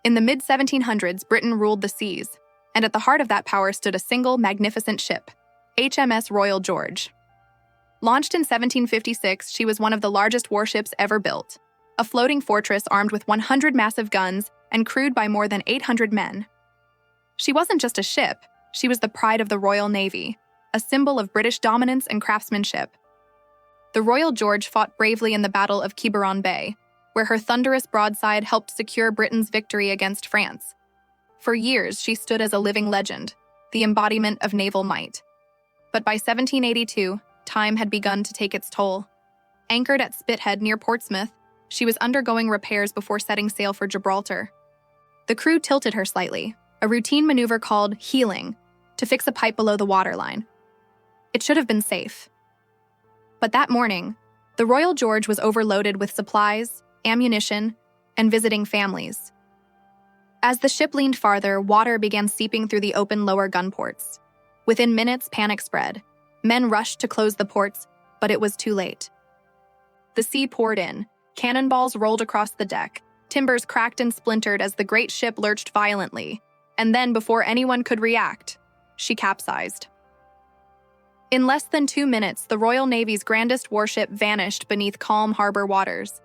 In the mid-1700s, Britain ruled the seas, and at the heart of that power stood a single, magnificent ship, HMS Royal George. Launched in 1756, she was one of the largest warships ever built, a floating fortress armed with 100 massive guns and crewed by more than 800 men. She wasn't just a ship, she was the pride of the Royal Navy, a symbol of British dominance and craftsmanship. The Royal George fought bravely in the Battle of Quiberon Bay, where her thunderous broadside helped secure Britain's victory against France. For years, she stood as a living legend, the embodiment of naval might. But by 1782, time had begun to take its toll. Anchored at Spithead near Portsmouth, she was undergoing repairs before setting sail for Gibraltar. The crew tilted her slightly, a routine maneuver called heeling, to fix a pipe below the waterline. It should have been safe. But that morning, the Royal George was overloaded with supplies, ammunition, and visiting families. As the ship leaned farther, water began seeping through the open lower gun ports. Within minutes, panic spread. Men rushed to close the ports, but it was too late. The sea poured in, cannonballs rolled across the deck, timbers cracked and splintered as the great ship lurched violently, and then, before anyone could react, she capsized. In less than 2 minutes, the Royal Navy's grandest warship vanished beneath calm harbor waters.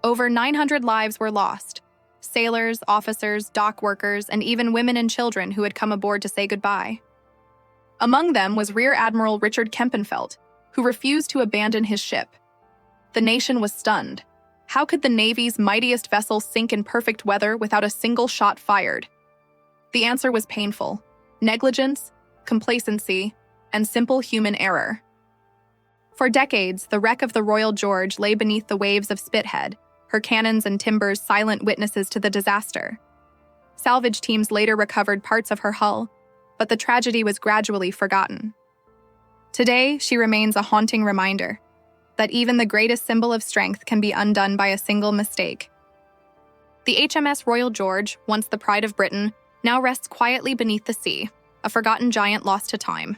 Over 900 lives were lost: sailors, officers, dock workers, and even women and children who had come aboard to say goodbye. Among them was Rear Admiral Richard Kempenfelt, who refused to abandon his ship. The nation was stunned. How could the Navy's mightiest vessel sink in perfect weather without a single shot fired? The answer was painful: negligence, complacency, and simple human error. For decades, the wreck of the Royal George lay beneath the waves of Spithead, her cannons and timbers silent witnesses to the disaster. Salvage teams later recovered parts of her hull, but the tragedy was gradually forgotten. Today, she remains a haunting reminder that even the greatest symbol of strength can be undone by a single mistake. The HMS Royal George, once the pride of Britain, now rests quietly beneath the sea, a forgotten giant lost to time.